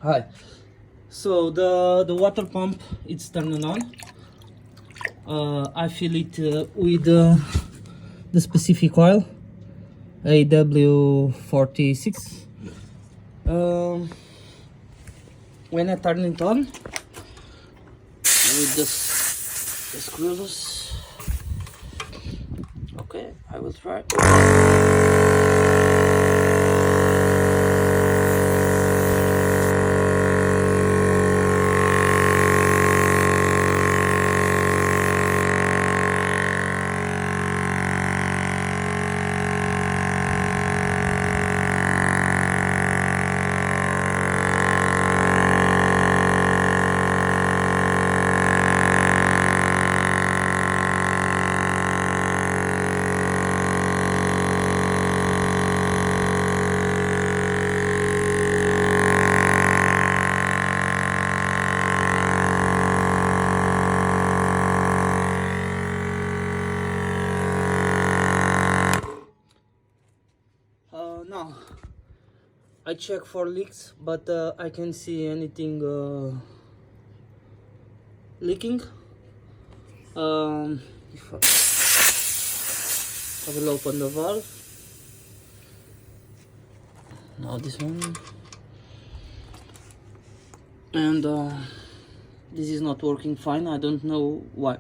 Hi. So the water pump it's turned on. I fill it with the specific oil AW46. When I turn it on with the screws, okay, I will try. Now I check for leaks, but I can't see anything leaking. If I will open the valve. Now this one, and this is not working fine. I don't know why.